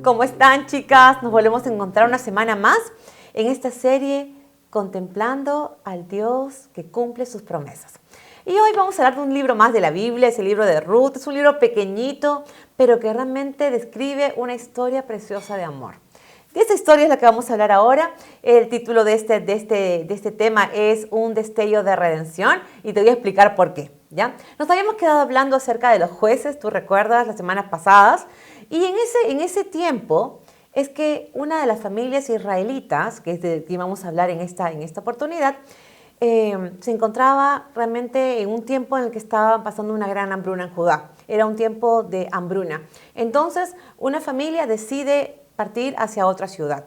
¿Cómo están, chicas? Nos volvemos a encontrar una semana más en esta serie Contemplando al Dios que cumple sus promesas. Y hoy vamos a hablar de un libro más de la Biblia, es el libro de Ruth. Es un libro pequeñito, pero que realmente describe una historia preciosa de amor. De esta historia es la que vamos a hablar ahora. El título de este tema es Un destello de redención y te voy a explicar por qué. ¿Ya? Nos habíamos quedado hablando acerca de los jueces, tú recuerdas, las semanas pasadas, y en ese tiempo es que una de las familias israelitas, que es de que vamos a hablar en esta oportunidad, se encontraba realmente en un tiempo en el que estaban pasando una gran hambruna en Judá. Era un tiempo de hambruna. Entonces, una familia decide partir hacia otra ciudad.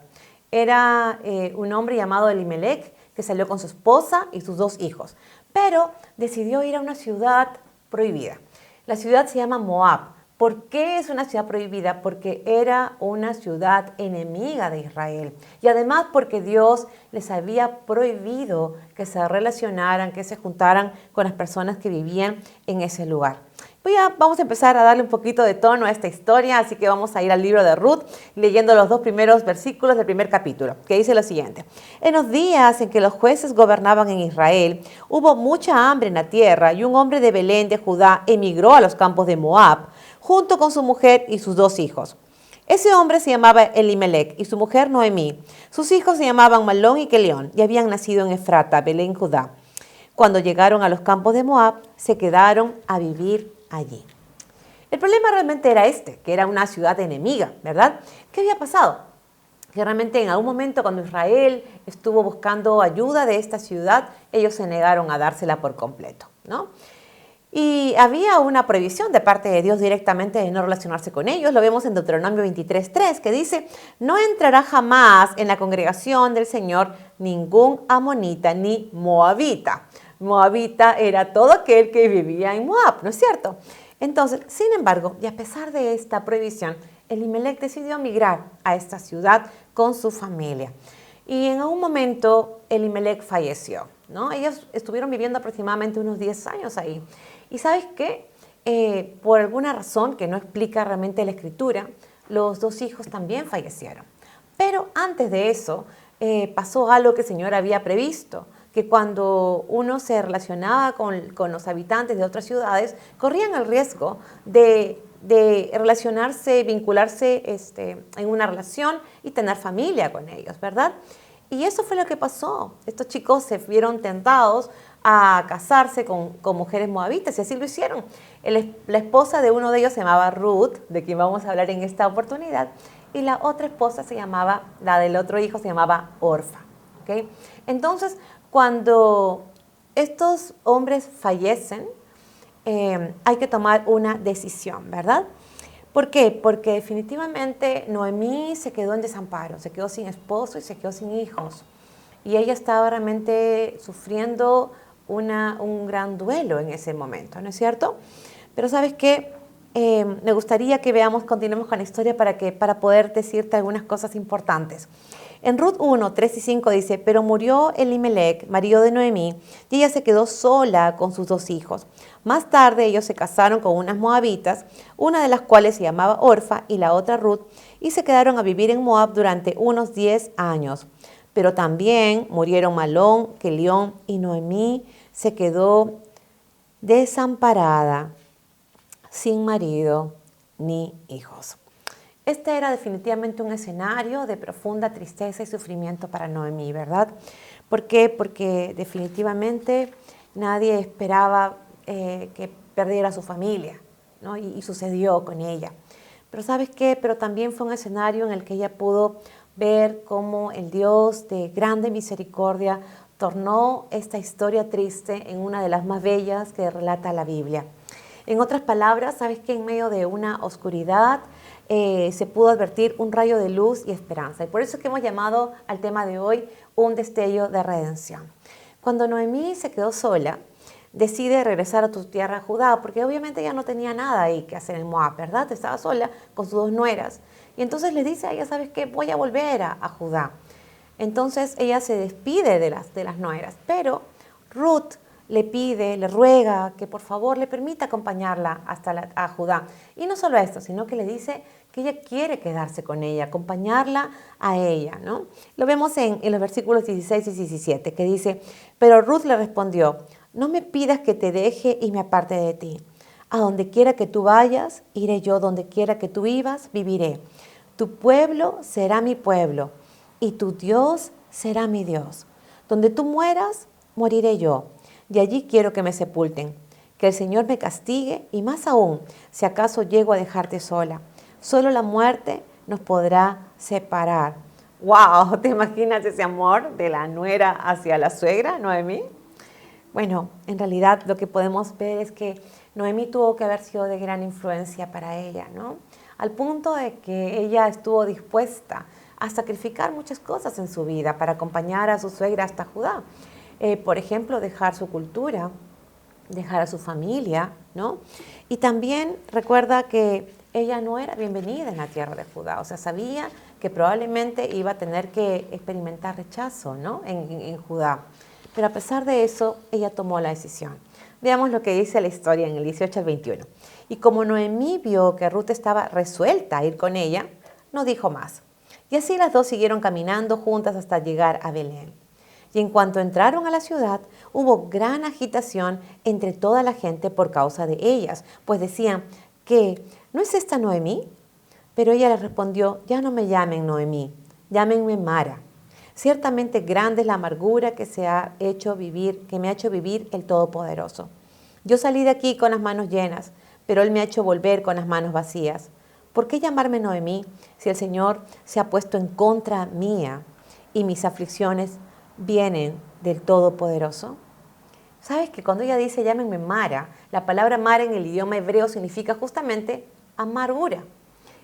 Era un hombre llamado Elimelech que salió con su esposa y sus 2 hijos, pero decidió ir a una ciudad prohibida. La ciudad se llama Moab. ¿Por qué es una ciudad prohibida? Porque era una ciudad enemiga de Israel y además porque Dios les había prohibido que se relacionaran, que se juntaran con las personas que vivían en ese lugar. Pues ya vamos a empezar a darle un poquito de tono a esta historia, así que vamos a ir al libro de Ruth leyendo los 2 primeros versículos del primer capítulo, que dice lo siguiente. En los días en que los jueces gobernaban en Israel, hubo mucha hambre en la tierra y un hombre de Belén de Judá emigró a los campos de Moab, junto con su mujer y sus 2 hijos. Ese hombre se llamaba Elimelech y su mujer Noemí. Sus hijos se llamaban Malón y Kelión y habían nacido en Efrata, Belén, Judá. Cuando llegaron a los campos de Moab, se quedaron a vivir allí. El problema realmente era que era una ciudad enemiga, ¿verdad? ¿Qué había pasado? Que realmente en algún momento cuando Israel estuvo buscando ayuda de esta ciudad, ellos se negaron a dársela por completo, ¿no? Y había una prohibición de parte de Dios directamente de no relacionarse con ellos. Lo vemos en Deuteronomio 23:3, que dice: no entrará jamás en la congregación del Señor ningún amonita ni moabita. Moabita era todo aquel que vivía en Moab, ¿no es cierto? Entonces, sin embargo, y a pesar de esta prohibición, Elimelech decidió migrar a esta ciudad con su familia. Y en algún momento Elimelech falleció, ¿no? Ellos estuvieron viviendo aproximadamente unos 10 años ahí. ¿Y sabes qué? Por alguna razón que no explica realmente la escritura, los 2 hijos también fallecieron. Pero antes de eso pasó algo que el Señor había previsto, que cuando uno se relacionaba con los habitantes de otras ciudades, corrían el riesgo de relacionarse, vincularse en una relación y tener familia con ellos, ¿verdad? Y eso fue lo que pasó. Estos chicos se vieron tentados a casarse con mujeres moabitas y así lo hicieron. La esposa de uno de ellos se llamaba Ruth, de quien vamos a hablar en esta oportunidad, y la otra esposa la del otro hijo se llamaba Orfa. ¿Okay? Entonces, cuando estos hombres fallecen, hay que tomar una decisión, ¿verdad? ¿Por qué? Porque definitivamente Noemí se quedó en desamparo, se quedó sin esposo y se quedó sin hijos. Y ella estaba realmente sufriendo un gran duelo en ese momento, ¿no es cierto? Pero ¿sabes qué? Me gustaría que continuemos con la historia para poder decirte algunas cosas importantes. En Ruth 1, 3 y 5 dice: pero murió Elimelech, marido de Noemí, y ella se quedó sola con sus 2 hijos. Más tarde ellos se casaron con unas moabitas, una de las cuales se llamaba Orfa y la otra Ruth, y se quedaron a vivir en Moab durante unos 10 años. Pero también murieron Malón, Kelión, y Noemí se quedó desamparada, sin marido ni hijos. Este era definitivamente un escenario de profunda tristeza y sufrimiento para Noemí, ¿verdad? ¿Por qué? Porque definitivamente nadie esperaba que perdiera a su familia, ¿no? Y sucedió con ella. Pero ¿sabes qué? Pero también fue un escenario en el que ella pudo ver cómo el Dios de grande misericordia tornó esta historia triste en una de las más bellas que relata la Biblia. En otras palabras, ¿sabes qué? En medio de una oscuridad se pudo advertir un rayo de luz y esperanza. Y por eso es que hemos llamado al tema de hoy un destello de redención. Cuando Noemí se quedó sola, decide regresar a tu tierra, Judá, porque obviamente ella no tenía nada ahí que hacer en Moab, ¿verdad? Estaba sola con sus 2 nueras. Y entonces le dice a ella: ¿sabes qué? Voy a volver a Judá. Entonces ella se despide de las nueras, pero Ruth le pide, le ruega que por favor le permita acompañarla a Judá. Y no solo esto, sino que le dice que ella quiere quedarse con ella, acompañarla a ella, ¿no? Lo vemos en los versículos 16 y 17, que dice, pero Ruth le respondió, no me pidas que te deje y me aparte de ti. A donde quiera que tú vayas, iré yo, donde quiera que tú vivas, viviré. Tu pueblo será mi pueblo y tu Dios será mi Dios. Donde tú mueras, moriré yo, y allí quiero que me sepulten. Que el Señor me castigue, y más aún, si acaso llego a dejarte sola. Solo la muerte nos podrá separar. ¡Wow! ¿Te imaginas ese amor de la nuera hacia la suegra, Noemí? Bueno, en realidad lo que podemos ver es que Noemí tuvo que haber sido de gran influencia para ella, ¿no? Al punto de que ella estuvo dispuesta a sacrificar muchas cosas en su vida para acompañar a su suegra hasta Judá. Por ejemplo, dejar su cultura, dejar a su familia, ¿no? Y también recuerda que ella no era bienvenida en la tierra de Judá, o sea, sabía que probablemente iba a tener que experimentar rechazo, ¿no? en Judá. Pero a pesar de eso, ella tomó la decisión. Veamos lo que dice la historia en el 18 al 21. Y como Noemí vio que Ruth estaba resuelta a ir con ella, no dijo más. Y así las dos siguieron caminando juntas hasta llegar a Belén. Y en cuanto entraron a la ciudad, hubo gran agitación entre toda la gente por causa de ellas, pues decían que, ¿no es esta Noemí? Pero ella les respondió, ya no me llamen Noemí, llámenme Mara. Ciertamente grande es la amargura que me ha hecho vivir el Todopoderoso. Yo salí de aquí con las manos llenas, pero Él me ha hecho volver con las manos vacías. ¿Por qué llamarme Noemí si el Señor se ha puesto en contra mía y mis aflicciones vienen del Todopoderoso? ¿Sabes que cuando ella dice llámenme Mara, la palabra Mara en el idioma hebreo significa justamente amargura?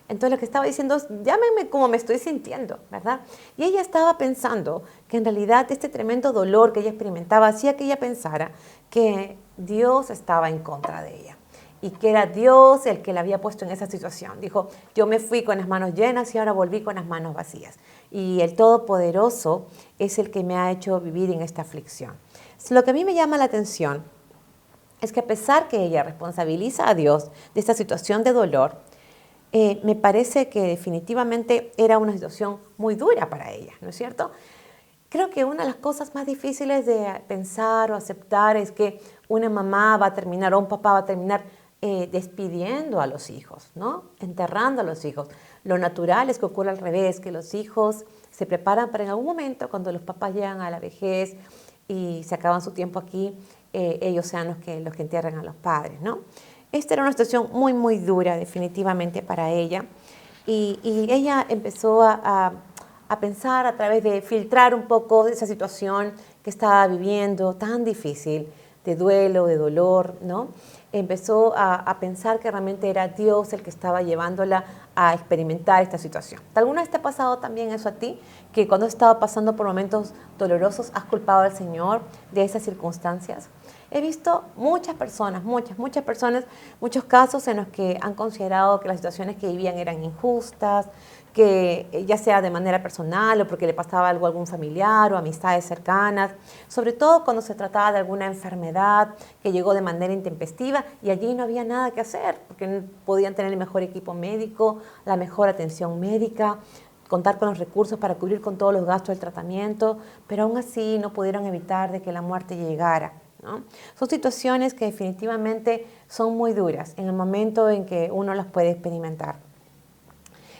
Entonces lo que estaba diciendo es, llámenme como me estoy sintiendo, ¿verdad? Y ella estaba pensando que en realidad este tremendo dolor que ella experimentaba hacía que ella pensara que Dios estaba en contra de ella y que era Dios el que la había puesto en esa situación. Dijo, yo me fui con las manos llenas y ahora volví con las manos vacías. Y el Todopoderoso es el que me ha hecho vivir en esta aflicción. Lo que a mí me llama la atención es que a pesar que ella responsabiliza a Dios de esta situación de dolor, me parece que definitivamente era una situación muy dura para ella, ¿no es cierto? Creo que una de las cosas más difíciles de pensar o aceptar es que una mamá va a terminar o un papá va a terminar despidiendo a los hijos, ¿no? Enterrando a los hijos. Lo natural es que ocurra al revés, que los hijos se preparan para en algún momento, cuando los papás llegan a la vejez y se acaban su tiempo aquí, ellos sean los que entierren a los padres, ¿no? Esta era una situación muy, muy dura definitivamente para ella y ella empezó a pensar a través de filtrar un poco esa situación que estaba viviendo tan difícil, de duelo, de dolor, ¿no? Empezó a pensar que realmente era Dios el que estaba llevándola a experimentar esta situación. ¿Alguna vez te ha pasado también eso a ti? Que cuando has estado pasando por momentos dolorosos has culpado al Señor de esas circunstancias. He visto muchas personas, muchos casos en los que han considerado que las situaciones que vivían eran injustas, que ya sea de manera personal o porque le pasaba algo a algún familiar o amistades cercanas, sobre todo cuando se trataba de alguna enfermedad que llegó de manera intempestiva y allí no había nada que hacer, porque no podían tener el mejor equipo médico, la mejor atención médica, contar con los recursos para cubrir con todos los gastos del tratamiento, pero aún así no pudieron evitar de que la muerte llegara, ¿no? Son situaciones que definitivamente son muy duras en el momento en que uno las puede experimentar.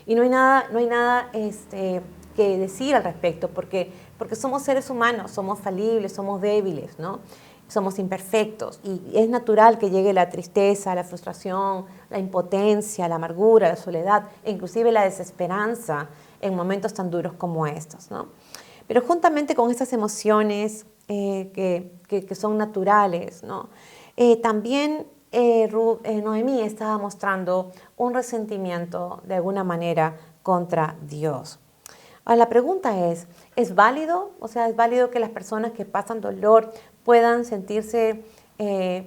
Y no hay nada que decir al respecto, porque somos seres humanos, somos falibles, somos débiles, ¿no? Somos imperfectos y es natural que llegue la tristeza, la frustración, la impotencia, la amargura, la soledad e inclusive la desesperanza en momentos tan duros como estos, ¿no? Pero juntamente con estas emociones que son naturales, ¿no? También Noemí estaba mostrando un resentimiento de alguna manera contra Dios. Ahora, la pregunta ¿es válido? O sea, ¿es válido que las personas que pasan dolor puedan sentirse,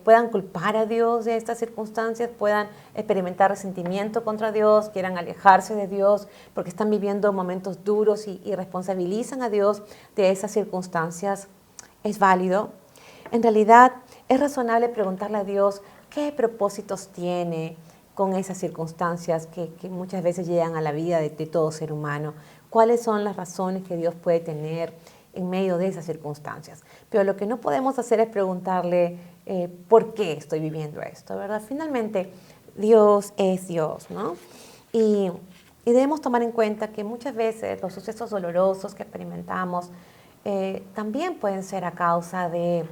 puedan culpar a Dios de estas circunstancias, puedan experimentar resentimiento contra Dios, quieran alejarse de Dios porque están viviendo momentos duros y responsabilizan a Dios de esas circunstancias? ¿Es válido? En realidad, Es razonable preguntarle a Dios qué propósitos tiene con esas circunstancias que muchas veces llegan a la vida de todo ser humano. ¿Cuáles son las razones que Dios puede tener en medio de esas circunstancias? Pero lo que no podemos hacer es preguntarle ¿por qué estoy viviendo esto? ¿Verdad? Finalmente, Dios es Dios, ¿no? Y debemos tomar en cuenta que muchas veces los sucesos dolorosos que experimentamos también pueden ser a causa de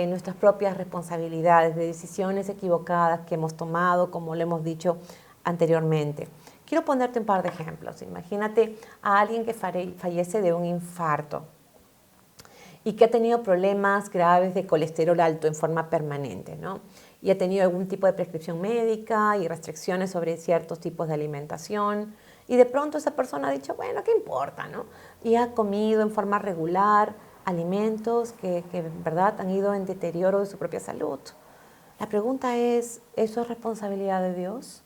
nuestras propias responsabilidades, de decisiones equivocadas que hemos tomado, como lo hemos dicho anteriormente. Quiero ponerte un par de ejemplos. Imagínate a alguien que fallece de un infarto y que ha tenido problemas graves de colesterol alto en forma permanente, ¿no? Y ha tenido algún tipo de prescripción médica y restricciones sobre ciertos tipos de alimentación. Y de pronto esa persona ha dicho, bueno, ¿qué importa, no? Y ha comido en forma regular alimentos que en verdad han ido en deterioro de su propia salud. La pregunta es, ¿eso es responsabilidad de Dios?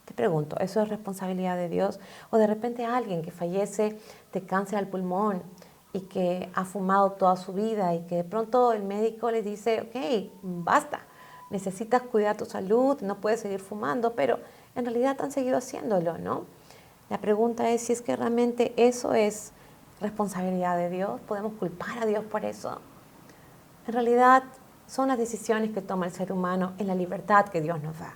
Te pregunto, ¿eso es responsabilidad de Dios? O de repente alguien que fallece de cáncer al pulmón y que ha fumado toda su vida y que de pronto el médico le dice, ok, basta, necesitas cuidar tu salud, no puedes seguir fumando, pero en realidad han seguido haciéndolo, ¿no? La pregunta es si es que realmente eso es responsabilidad de Dios. ¿Podemos culpar a Dios por eso? En realidad son las decisiones que toma el ser humano en la libertad que Dios nos da.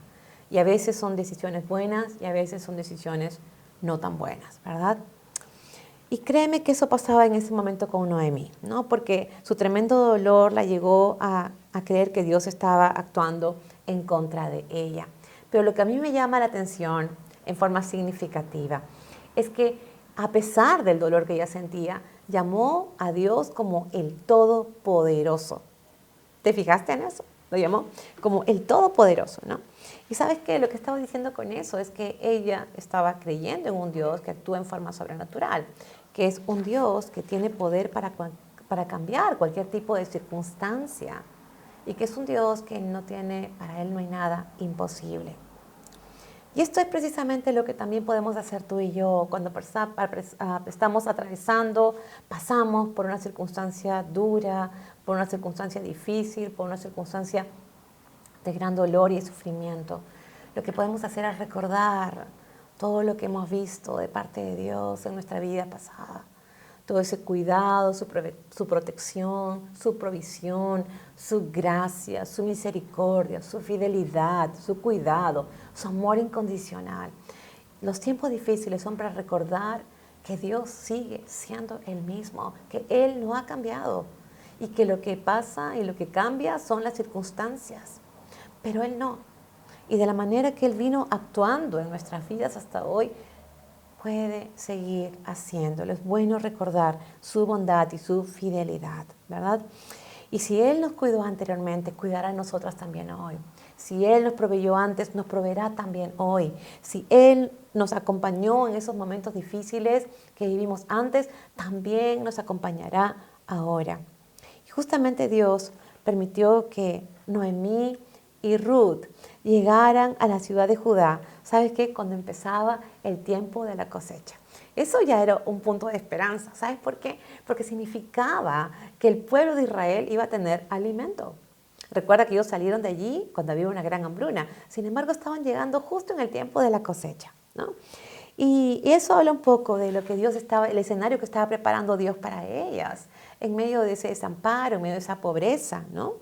Y a veces son decisiones buenas y a veces son decisiones no tan buenas, ¿verdad? Y créeme que eso pasaba en ese momento con Noemí, ¿no? Porque su tremendo dolor la llegó a creer que Dios estaba actuando en contra de ella. Pero lo que a mí me llama la atención en forma significativa es que a pesar del dolor que ella sentía, llamó a Dios como el Todopoderoso. ¿Te fijaste en eso? Lo llamó como el Todopoderoso, ¿no? Y ¿sabes qué? Lo que estaba diciendo con eso es que ella estaba creyendo en un Dios que actúa en forma sobrenatural, que es un Dios que tiene poder para cambiar cualquier tipo de circunstancia y que es un Dios que no tiene, para Él no hay nada imposible. Y esto es precisamente lo que también podemos hacer tú y yo cuando estamos atravesando, pasamos por una circunstancia dura, por una circunstancia difícil, por una circunstancia de gran dolor y sufrimiento. Lo que podemos hacer es recordar todo lo que hemos visto de parte de Dios en nuestra vida pasada. Todo ese cuidado, su protección, su provisión, su gracia, su misericordia, su fidelidad, su cuidado, su amor incondicional. Los tiempos difíciles son para recordar que Dios sigue siendo el mismo, que Él no ha cambiado y que lo que pasa y lo que cambia son las circunstancias, pero Él no. Y de la manera que Él vino actuando en nuestras vidas hasta hoy, puede seguir haciéndolo. Es bueno recordar su bondad y su fidelidad, ¿verdad? Y si Él nos cuidó anteriormente, cuidará a nosotras también hoy. Si Él nos proveyó antes, nos proveerá también hoy. Si Él nos acompañó en esos momentos difíciles que vivimos antes, también nos acompañará ahora. Y justamente Dios permitió que Noemí y Ruth llegaran a la ciudad de Judá, ¿sabes qué? Cuando empezaba el tiempo de la cosecha. Eso ya era un punto de esperanza. ¿Sabes por qué? Porque significaba que el pueblo de Israel iba a tener alimento. Recuerda que ellos salieron de allí cuando había una gran hambruna. Sin embargo, estaban llegando justo en el tiempo de la cosecha, ¿no? Y eso habla un poco de lo que el escenario que estaba preparando Dios para ellas, en medio de ese desamparo, en medio de esa pobreza, ¿no?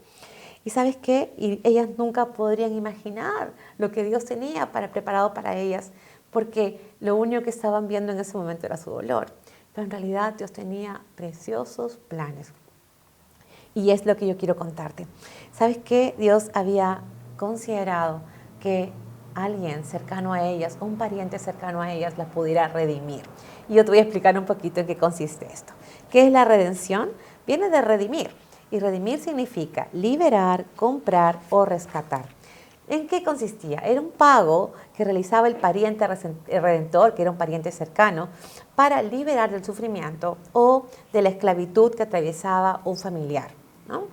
Y ¿sabes qué? Y ellas nunca podrían imaginar lo que Dios tenía preparado para ellas, porque lo único que estaban viendo en ese momento era su dolor. Pero en realidad Dios tenía preciosos planes. Y es lo que yo quiero contarte. ¿Sabes qué? Dios había considerado que alguien cercano a ellas, un pariente cercano a ellas, las pudiera redimir. Y yo te voy a explicar un poquito en qué consiste esto. ¿Qué es la redención? Viene de redimir. Y redimir significa liberar, comprar o rescatar. ¿En qué consistía? Era un pago que realizaba el pariente redentor, que era un pariente cercano, para liberar del sufrimiento o de la esclavitud que atravesaba un familiar, ¿no?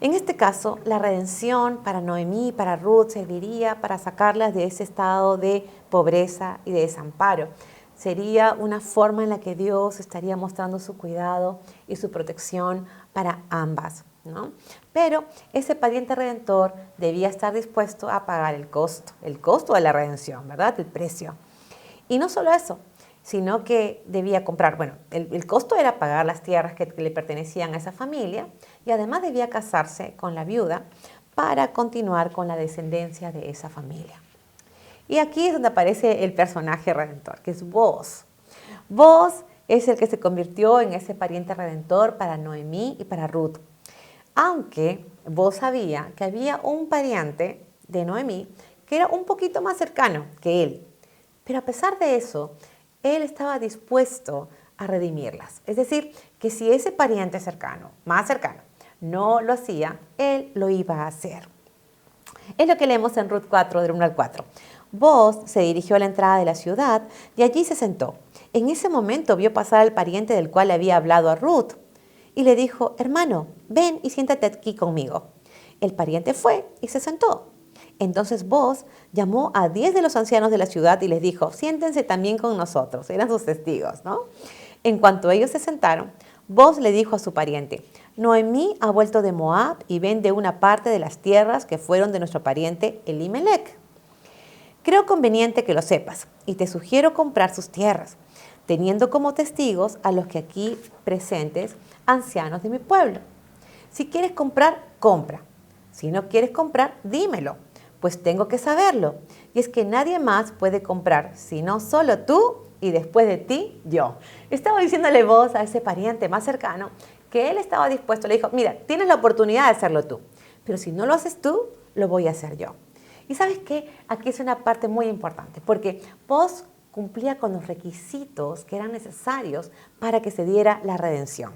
En este caso, la redención para Noemí y para Ruth serviría para sacarlas de ese estado de pobreza y de desamparo. Sería una forma en la que Dios estaría mostrando su cuidado y su protección para ambas, ¿no? Pero ese pariente redentor debía estar dispuesto a pagar el costo de la redención, ¿verdad? El precio. Y no solo eso, sino que debía comprar, bueno, el costo era pagar las tierras que le pertenecían a esa familia y además debía casarse con la viuda para continuar con la descendencia de esa familia. Y aquí es donde aparece el personaje redentor, que es Booz. Booz es el que se convirtió en ese pariente redentor para Noemí y para Ruth. Aunque Booz sabía que había un pariente de Noemí que era un poquito más cercano que él. Pero a pesar de eso, él estaba dispuesto a redimirlas. Es decir, que si ese pariente cercano, más cercano, no lo hacía, él lo iba a hacer. Es lo que leemos en Ruth 4, del 1 al 4. Booz se dirigió a la entrada de la ciudad y allí se sentó. En ese momento vio pasar al pariente del cual le había hablado a Ruth y le dijo: hermano, ven y siéntate aquí conmigo. El pariente fue y se sentó. Entonces Booz llamó a 10 de los ancianos de la ciudad y les dijo: siéntense también con nosotros. Eran sus testigos, ¿no? En cuanto ellos se sentaron, Booz le dijo a su pariente: Noemí ha vuelto de Moab y vende una parte de las tierras que fueron de nuestro pariente Elimelec. Creo conveniente que lo sepas y te sugiero comprar sus tierras, teniendo como testigos a los que aquí presentes ancianos de mi pueblo. Si quieres comprar, compra. Si no quieres comprar, dímelo, pues tengo que saberlo. Y es que nadie más puede comprar, sino solo tú y después de ti, yo. Estaba diciéndole Booz a ese pariente más cercano que él estaba dispuesto. Le dijo: mira, tienes la oportunidad de hacerlo tú, pero si no lo haces tú, lo voy a hacer yo. Y ¿sabes qué? Aquí es una parte muy importante, porque Booz cumplía con los requisitos que eran necesarios para que se diera la redención.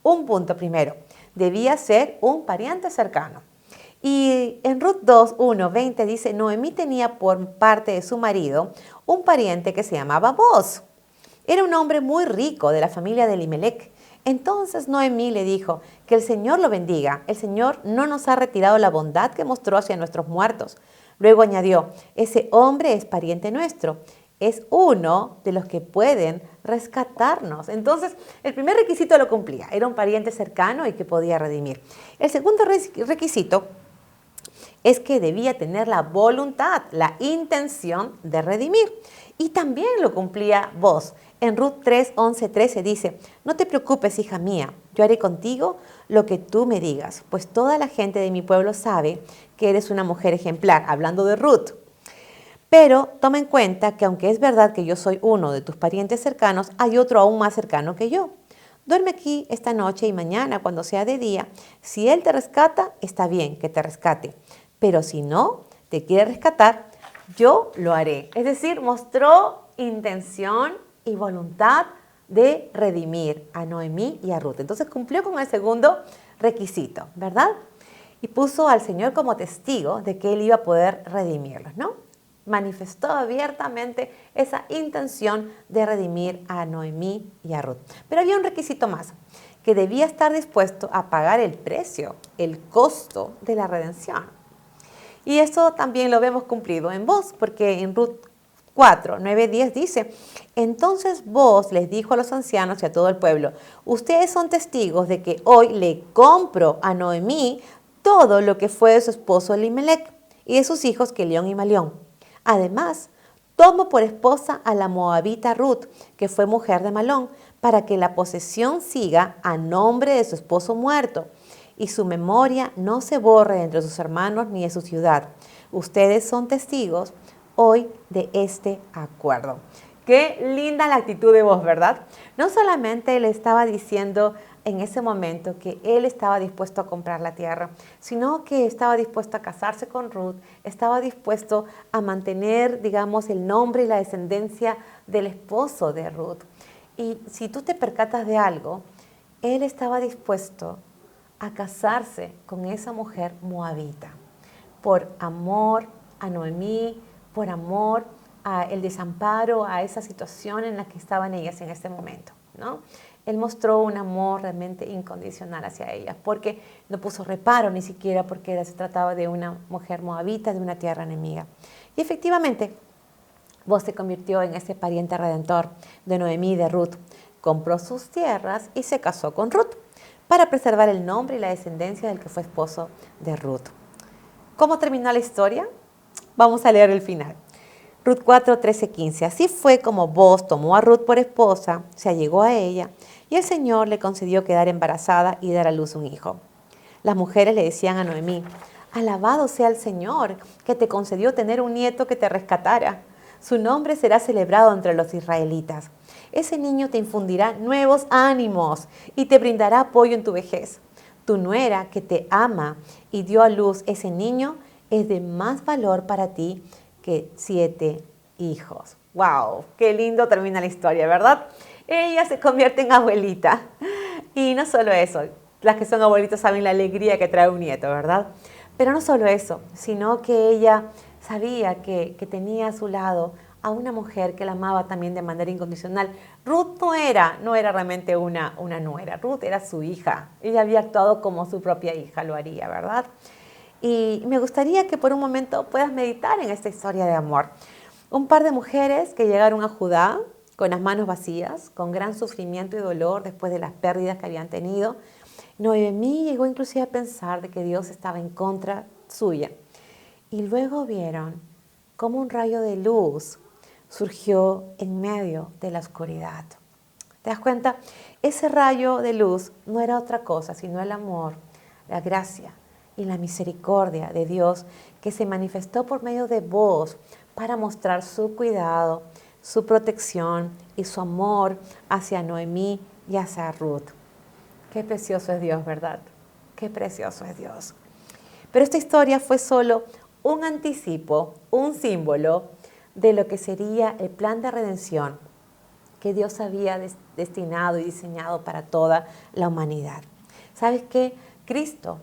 Un punto primero, debía ser un pariente cercano. Y en Ruth 2, 1, 20 dice: Noemí tenía por parte de su marido un pariente que se llamaba Booz. Era un hombre muy rico de la familia de Elimelec. Entonces Noemí le dijo: que el Señor lo bendiga. El Señor no nos ha retirado la bondad que mostró hacia nuestros muertos. Luego añadió: ese hombre es pariente nuestro. Es uno de los que pueden rescatarnos. Entonces, el primer requisito lo cumplía. Era un pariente cercano y que podía redimir. El segundo requisito es que debía tener la voluntad, la intención de redimir. Y también lo cumplía Booz. En Ruth 3, 11, 13 dice: no te preocupes, hija mía, yo haré contigo lo que tú me digas, pues toda la gente de mi pueblo sabe que eres una mujer ejemplar, hablando de Ruth. Pero toma en cuenta que aunque es verdad que yo soy uno de tus parientes cercanos, hay otro aún más cercano que yo. Duerme aquí esta noche y mañana, cuando sea de día. Si él te rescata, está bien que te rescate. Pero si no te quiere rescatar, yo lo haré. Es decir, mostró intención y voluntad de redimir a Noemí y a Ruth. Entonces cumplió con el segundo requisito, ¿verdad? Y puso al Señor como testigo de que él iba a poder redimirlos, ¿no? Manifestó abiertamente esa intención de redimir a Noemí y a Ruth. Pero había un requisito más, que debía estar dispuesto a pagar el precio, el costo de la redención. Y eso también lo vemos cumplido en Booz, porque en Ruth 4, 9, 10 dice: entonces Booz les dijo a los ancianos y a todo el pueblo: ustedes son testigos de que hoy le compro a Noemí todo lo que fue de su esposo Elimelec y de sus hijos Quelión y Malión. Además, tomo por esposa a la moabita Ruth, que fue mujer de Malón, para que la posesión siga a nombre de su esposo muerto y su memoria no se borre entre sus hermanos ni de su ciudad. Ustedes son testigos hoy de este acuerdo. Qué linda la actitud de Booz, ¿verdad? No solamente le estaba diciendo en ese momento que él estaba dispuesto a comprar la tierra, sino que estaba dispuesto a casarse con Ruth, estaba dispuesto a mantener, digamos, el nombre y la descendencia del esposo de Ruth. Y si tú te percatas de algo, él estaba dispuesto a casarse con esa mujer moabita por amor a Noemí, por amor al desamparo, a esa situación en la que estaban ellas en este momento, ¿no? Él mostró un amor realmente incondicional hacia ellas, porque no puso reparo ni siquiera porque se trataba de una mujer moabita, de una tierra enemiga. Y efectivamente, Booz se convirtió en ese pariente redentor de Noemí y de Ruth. Compró sus tierras y se casó con Ruth. para preservar el nombre y la descendencia del que fue esposo de Ruth. ¿Cómo terminó la historia? Vamos a leer el final. Ruth 4, 13, 15. Así fue como Booz tomó a Ruth por esposa, se allegó a ella, y el Señor le concedió quedar embarazada y dar a luz un hijo. Las mujeres le decían a Noemí: alabado sea el Señor, que te concedió tener un nieto que te rescatara. Su nombre será celebrado entre los israelitas. Ese niño te infundirá nuevos ánimos y te brindará apoyo en tu vejez. Tu nuera, que te ama y dio a luz ese niño, es de más valor para ti que 7 hijos. ¡Wow! ¡Qué lindo termina la historia!, ¿verdad? Ella se convierte en abuelita. Y no solo eso, las que son abuelitas saben la alegría que trae un nieto, ¿verdad? Pero no solo eso, sino que ella sabía que tenía a su lado a una mujer que la amaba también de manera incondicional. Ruth no era realmente una nuera, Ruth era su hija. Ella había actuado como su propia hija lo haría, ¿verdad? Y me gustaría que por un momento puedas meditar en esta historia de amor. Un par de mujeres que llegaron a Judá con las manos vacías, con gran sufrimiento y dolor después de las pérdidas que habían tenido. Noemí llegó inclusive a pensar de que Dios estaba en contra suya. Y luego vieron cómo un rayo de luz surgió en medio de la oscuridad. ¿Te das cuenta? Ese rayo de luz no era otra cosa, sino el amor, la gracia y la misericordia de Dios que se manifestó por medio de Booz para mostrar su cuidado, su protección y su amor hacia Noemí y hacia Ruth. Qué precioso es Dios, ¿verdad? Qué precioso es Dios. Pero esta historia fue solo un anticipo, un símbolo de lo que sería el plan de redención que Dios había destinado y diseñado para toda la humanidad. ¿Sabes qué? Cristo,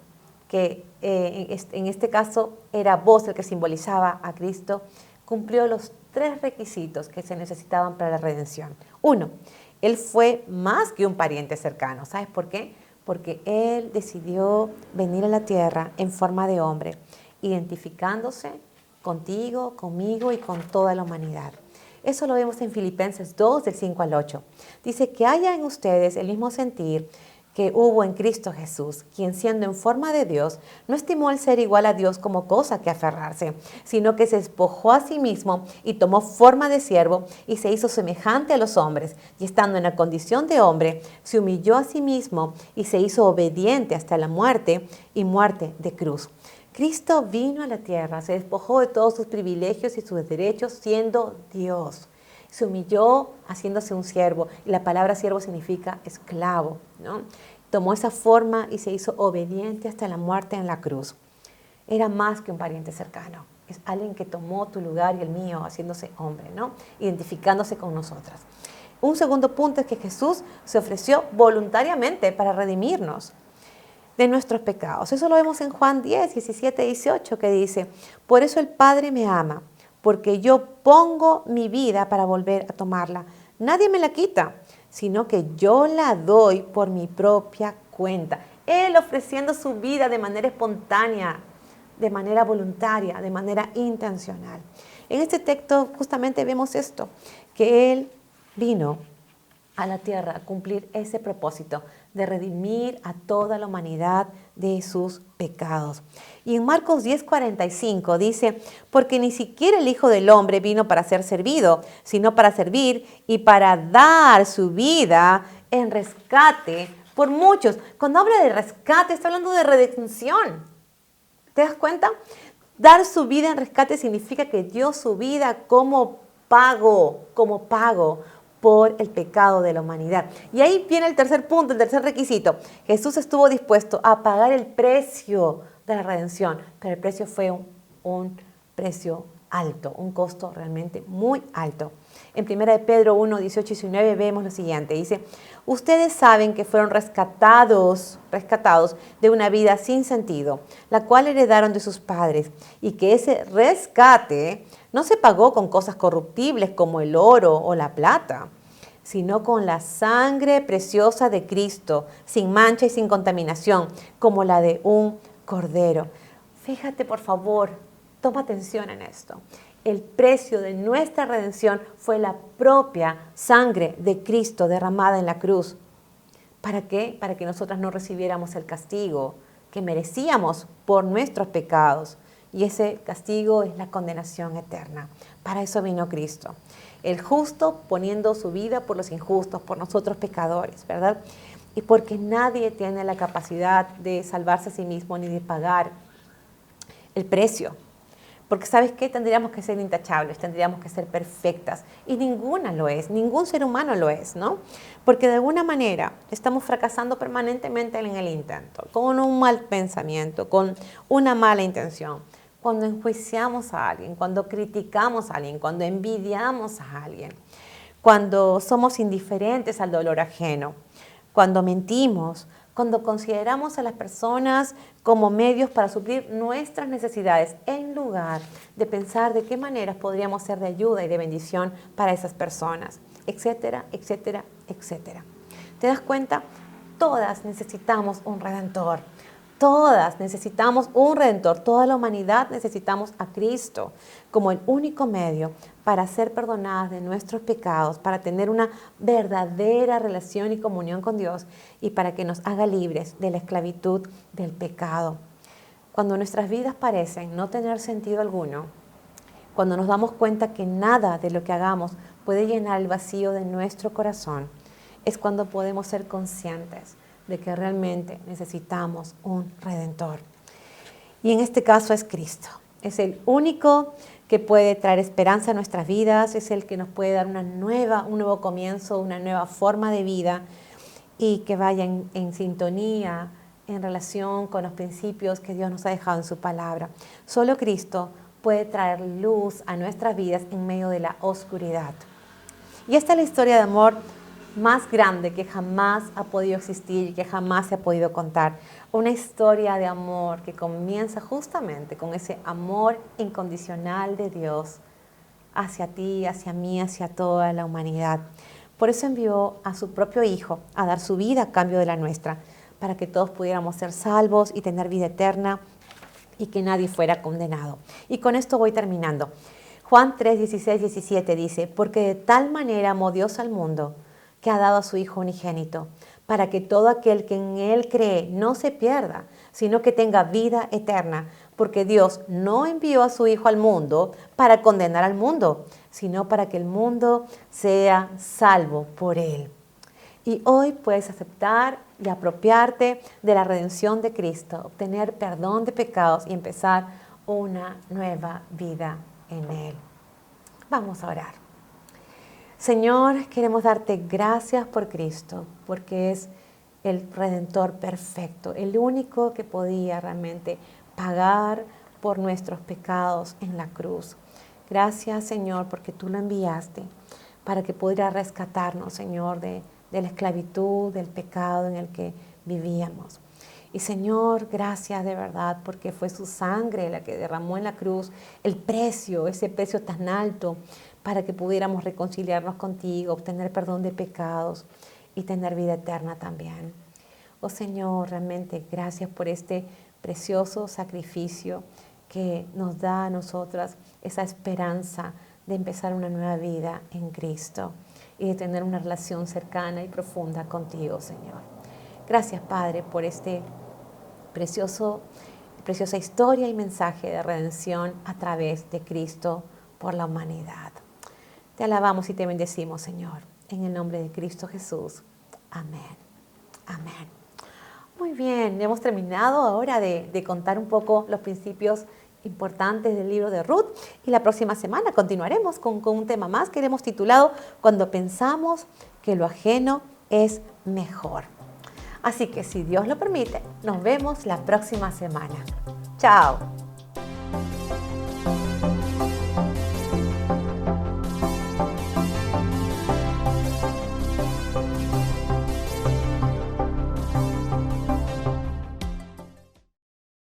que en este caso era Booz el que simbolizaba a Cristo, cumplió los 3 requisitos que se necesitaban para la redención. 1, Él fue más que un pariente cercano. ¿Sabes por qué? Porque Él decidió venir a la tierra en forma de hombre, identificándose contigo, conmigo y con toda la humanidad. Eso lo vemos en Filipenses 2, del 5 al 8. Dice que haya en ustedes el mismo sentir que hubo en Cristo Jesús, quien siendo en forma de Dios, no estimó el ser igual a Dios como cosa que aferrarse, sino que se despojó a sí mismo y tomó forma de siervo y se hizo semejante a los hombres, y estando en la condición de hombre, se humilló a sí mismo y se hizo obediente hasta la muerte y muerte de cruz. Cristo vino a la tierra, se despojó de todos sus privilegios y sus derechos siendo Dios. Se humilló haciéndose un siervo, y la palabra siervo significa esclavo, ¿no? Tomó esa forma y se hizo obediente hasta la muerte en la cruz. Era más que un pariente cercano, es alguien que tomó tu lugar y el mío, haciéndose hombre, ¿no? Identificándose con nosotras. Un segundo punto es que Jesús se ofreció voluntariamente para redimirnos de nuestros pecados. Eso lo vemos en Juan 10, 17, 18, que dice: por eso el Padre me ama, porque yo pongo mi vida para volver a tomarla. Nadie me la quita, sino que yo la doy por mi propia cuenta. Él ofreciendo su vida de manera espontánea, de manera voluntaria, de manera intencional. En este texto justamente vemos esto, que Él vino a la tierra a cumplir ese propósito de redimir a toda la humanidad de sus pecados. Y en Marcos 10:45 dice: porque ni siquiera el Hijo del Hombre vino para ser servido, sino para servir y para dar su vida en rescate por muchos. Cuando habla de rescate, está hablando de redención. ¿Te das cuenta? Dar su vida en rescate significa que dio su vida como pago por el pecado de la humanidad. Y ahí viene el tercer punto, el tercer requisito. Jesús estuvo dispuesto a pagar el precio de la redención, pero el precio fue un precio alto, un costo realmente muy alto. En 1 Pedro 1, 18 y 19 vemos lo siguiente, dice: ustedes saben que fueron rescatados de una vida sin sentido, la cual heredaron de sus padres, y que ese rescate no se pagó con cosas corruptibles como el oro o la plata, sino con la sangre preciosa de Cristo, sin mancha y sin contaminación, como la de un cordero. Fíjate, por favor, toma atención en esto. El precio de nuestra redención fue la propia sangre de Cristo derramada en la cruz. ¿Para qué? Para que nosotras no recibiéramos el castigo que merecíamos por nuestros pecados. Y ese castigo es la condenación eterna. Para eso vino Cristo. El justo poniendo su vida por los injustos, por nosotros pecadores, ¿verdad? Y porque nadie tiene la capacidad de salvarse a sí mismo ni de pagar el precio. Porque ¿sabes qué? Tendríamos que ser intachables, tendríamos que ser perfectas. Y ninguna lo es, ningún ser humano lo es, ¿no? Porque de alguna manera estamos fracasando permanentemente en el intento, con un mal pensamiento, con una mala intención. Cuando enjuiciamos a alguien, cuando criticamos a alguien, cuando envidiamos a alguien, cuando somos indiferentes al dolor ajeno, cuando mentimos, cuando consideramos a las personas como medios para suplir nuestras necesidades, en lugar de pensar de qué maneras podríamos ser de ayuda y de bendición para esas personas, etcétera, etcétera, etcétera. ¿Te das cuenta? Todas necesitamos un redentor. Todas necesitamos un redentor. Toda la humanidad necesitamos a Cristo como el único medio para ser perdonadas de nuestros pecados, para tener una verdadera relación y comunión con Dios y para que nos haga libres de la esclavitud del pecado. Cuando nuestras vidas parecen no tener sentido alguno, cuando nos damos cuenta que nada de lo que hagamos puede llenar el vacío de nuestro corazón, es cuando podemos ser conscientes de que realmente necesitamos un redentor. Y en este caso es Cristo. Es el único que puede traer esperanza a nuestras vidas, es el que nos puede dar un nuevo comienzo, una nueva forma de vida y que vaya en sintonía, en relación con los principios que Dios nos ha dejado en su palabra. Solo Cristo puede traer luz a nuestras vidas en medio de la oscuridad. Y esta es la historia de amor más grande que jamás ha podido existir y que jamás se ha podido contar. Una historia de amor que comienza justamente con ese amor incondicional de Dios hacia ti, hacia mí, hacia toda la humanidad. Por eso envió a su propio Hijo a dar su vida a cambio de la nuestra, para que todos pudiéramos ser salvos y tener vida eterna y que nadie fuera condenado. Y con esto voy terminando. Juan 3, 16, 17 dice, porque de tal manera amó Dios al mundo, que ha dado a su Hijo unigénito, para que todo aquel que en Él cree no se pierda, sino que tenga vida eterna, porque Dios no envió a su Hijo al mundo para condenar al mundo, sino para que el mundo sea salvo por Él. Y hoy puedes aceptar y apropiarte de la redención de Cristo, obtener perdón de pecados y empezar una nueva vida en Él. Vamos a orar. Señor, queremos darte gracias por Cristo, porque es el Redentor perfecto, el único que podía realmente pagar por nuestros pecados en la cruz. Gracias, Señor, porque tú lo enviaste para que pudiera rescatarnos, Señor, de la esclavitud, del pecado en el que vivíamos. Y Señor, gracias de verdad, porque fue su sangre la que derramó en la cruz el precio, ese precio tan alto, para que pudiéramos reconciliarnos contigo, obtener perdón de pecados y tener vida eterna también. Oh Señor, realmente gracias por este precioso sacrificio que nos da a nosotras esa esperanza de empezar una nueva vida en Cristo y de tener una relación cercana y profunda contigo, Señor. Gracias, Padre, por este preciosa historia y mensaje de redención a través de Cristo por la humanidad. Te alabamos y te bendecimos, Señor, en el nombre de Cristo Jesús. Amén. Amén. Muy bien, hemos terminado ahora de contar un poco los principios importantes del libro de Ruth y la próxima semana continuaremos con un tema más que hemos titulado Cuando pensamos que lo ajeno es mejor. Así que si Dios lo permite, nos vemos la próxima semana. Chao.